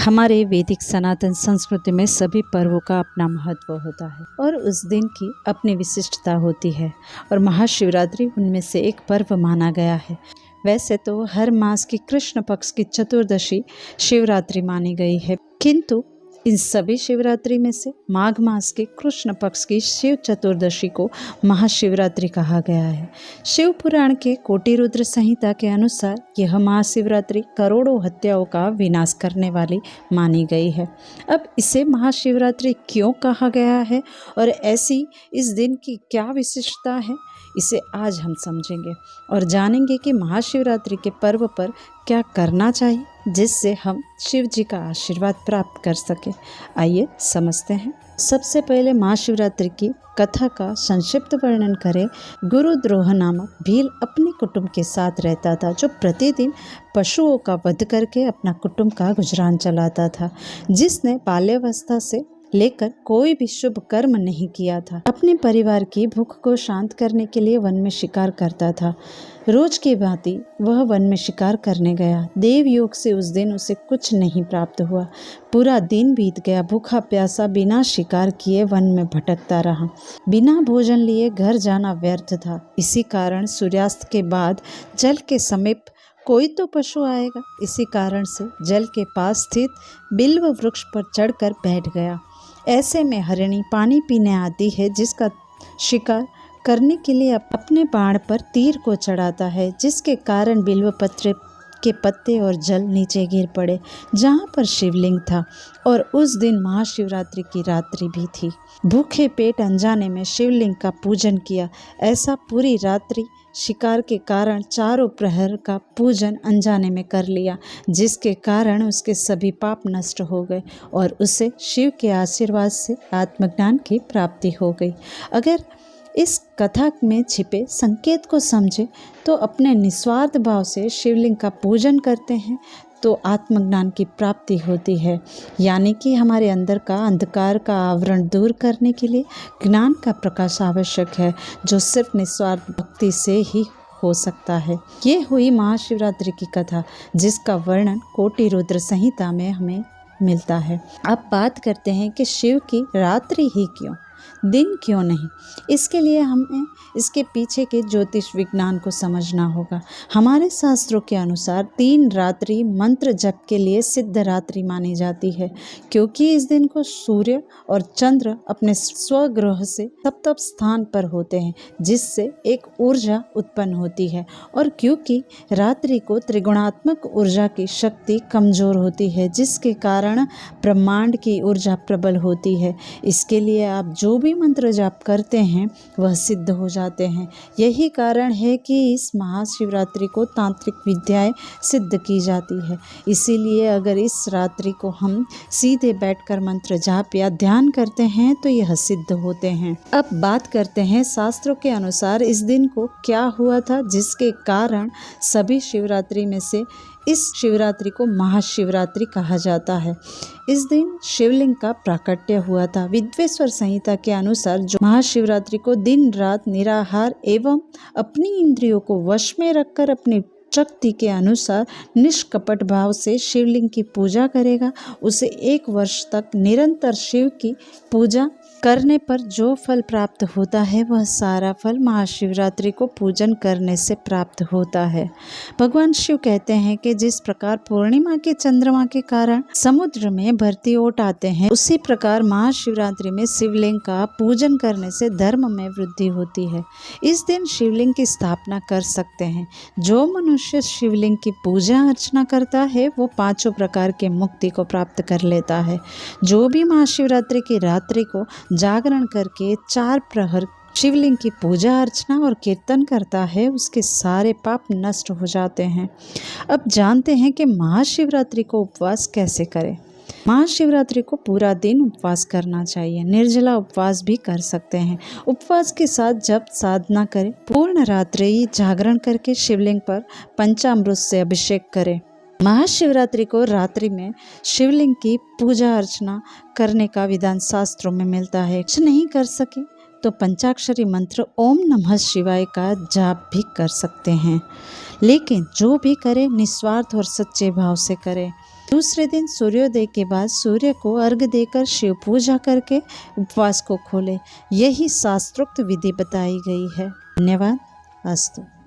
हमारे वैदिक सनातन संस्कृति में सभी पर्वों का अपना महत्व होता है और उस दिन की अपनी विशिष्टता होती है और महाशिवरात्रि उनमें से एक पर्व माना गया है। वैसे तो हर मास की कृष्ण पक्ष की चतुर्दशी शिवरात्रि मानी गई है, किंतु इन सभी शिवरात्रि में से माघ मास के कृष्ण पक्ष की शिव चतुर्दशी को महाशिवरात्रि कहा गया है। शिव पुराण के कोटि रुद्र संहिता के अनुसार यह महाशिवरात्रि करोड़ों हत्याओं का विनाश करने वाली मानी गई है। अब इसे महाशिवरात्रि क्यों कहा गया है और ऐसी इस दिन की क्या विशिष्टता है, इसे आज हम समझेंगे और जानेंगे कि महाशिवरात्रि के पर्व पर क्या करना चाहिए जिससे हम शिव जी का आशीर्वाद प्राप्त कर सके। आइए समझते हैं। सबसे पहले महाशिवरात्रि की कथा का संक्षिप्त वर्णन करें। गुरुद्रोह नामक भील अपने कुटुंब के साथ रहता था, जो प्रतिदिन पशुओं का वध करके अपना कुटुंब का गुजरान चलाता था, जिसने बाल्यावस्था से लेकर कोई भी शुभ कर्म नहीं किया था। अपने परिवार की भूख को शांत करने के लिए वन में शिकार करता था। रोज की भांति वह वन में शिकार करने गया। देवयोग से उस दिन उसे कुछ नहीं प्राप्त हुआ। पूरा दिन बीत गया। भूखा प्यासा बिना शिकार किए वन में भटकता रहा। बिना भोजन लिए घर जाना व्यर्थ था। इसी कारण सूर्यास्त के बाद जल के समीप कोई तो पशु आएगा। इसी कारण से जल के पास स्थित बिल्व वृक्ष पर चढ़कर बैठ गया। ऐसे में हरिणी पानी पीने आती है, जिसका शिकार करने के लिए अपने बाण पर तीर को चढ़ाता है, जिसके कारण बिल्व पत्र के पत्ते और जल नीचे गिर पड़े जहाँ पर शिवलिंग था। और उस दिन महाशिवरात्रि की रात्रि भी थी। भूखे पेट अनजाने में शिवलिंग का पूजन किया। ऐसा पूरी रात्रि शिकार के कारण चारों प्रहर का पूजन अनजाने में कर लिया, जिसके कारण उसके सभी पाप नष्ट हो गए और उसे शिव के आशीर्वाद से आत्मज्ञान की प्राप्ति हो गई। अगर इस कथा में छिपे संकेत को समझे तो अपने निस्वार्थ भाव से शिवलिंग का पूजन करते हैं तो आत्मज्ञान की प्राप्ति होती है। यानी कि हमारे अंदर का अंधकार का आवरण दूर करने के लिए ज्ञान का प्रकाश आवश्यक है, जो सिर्फ निस्वार्थ भक्ति से ही हो सकता है। ये हुई महाशिवरात्रि की कथा, जिसका वर्णन कोटि रुद्र संहिता में हमें मिलता है। अब बात करते हैं कि शिव की रात्रि ही क्यों, दिन क्यों नहीं। इसके लिए हमें इसके पीछे के ज्योतिष विज्ञान को समझना होगा। हमारे शास्त्रों के अनुसार 3 रात्रि मंत्र जप के लिए सिद्ध रात्रि मानी जाती है, क्योंकि इस दिन को सूर्य और चंद्र अपने स्वग्रह से सप्तम स्थान पर होते हैं, जिससे एक ऊर्जा उत्पन्न होती है। और क्योंकि रात्रि को त्रिगुणात्मक ऊर्जा की शक्ति कमजोर होती है, जिसके कारण ब्रह्मांड की ऊर्जा प्रबल होती है। इसके लिए आप जो भी मंत्र जाप करते हैं वह सिद्ध हो जाते हैं। यही कारण है कि इस महाशिवरात्रि को तांत्रिक विद्याएं सिद्ध की जाती है। इसीलिए अगर इस रात्रि को हम सीधे बैठकर मंत्र जाप या ध्यान करते हैं तो यह सिद्ध होते हैं। अब बात करते हैं शास्त्रों के अनुसार इस दिन को क्या हुआ था, जिसके कारण सभी शिवरात्रि में से इस शिवरात्रि को महाशिवरात्रि कहा जाता है। इस दिन शिवलिंग का प्राकट्य हुआ था। विद्वेश्वर संहिता के अनुसार जो महाशिवरात्रि को दिन रात निराहार एवं अपनी इंद्रियों को वश में रखकर अपनी शक्ति के अनुसार निष्कपट भाव से शिवलिंग की पूजा करेगा, उसे 1 वर्ष तक निरंतर शिव की पूजा करने पर जो फल प्राप्त होता है वह सारा फल महाशिवरात्रि को पूजन करने से प्राप्त होता है। भगवान शिव कहते हैं कि जिस प्रकार पूर्णिमा के चंद्रमा के कारण समुद्र में भरती ओट आते हैं, उसी प्रकार महाशिवरात्रि में शिवलिंग का पूजन करने से धर्म में वृद्धि होती है। इस दिन शिवलिंग की स्थापना कर सकते हैं। जो मनुष्य शिवलिंग की पूजा अर्चना करता है वो 5 प्रकार के मुक्ति को प्राप्त कर लेता है। जो भी महाशिवरात्रि की रात्रि को जागरण करके 4 प्रहर शिवलिंग की पूजा अर्चना और कीर्तन करता है, उसके सारे पाप नष्ट हो जाते हैं। अब जानते हैं कि महाशिवरात्रि को उपवास कैसे करें। महाशिवरात्रि को पूरा दिन उपवास करना चाहिए। निर्जला उपवास भी कर सकते हैं। उपवास के साथ जप साधना करें। पूर्ण रात्रि जागरण करके शिवलिंग पर पंचामृत से अभिषेक करें। महाशिवरात्रि को रात्रि में शिवलिंग की पूजा अर्चना करने का विधान शास्त्रों में मिलता है। कुछ नहीं कर सके तो पंचाक्षरी मंत्र ओम नमः शिवाय का जाप भी कर सकते हैं, लेकिन जो भी करें निस्वार्थ और सच्चे भाव से करें। दूसरे दिन सूर्योदय के बाद सूर्य को अर्घ देकर शिव पूजा करके उपवास को खोले। यही शास्त्रोक्त विधि बताई गई है। धन्यवाद। अस्तु।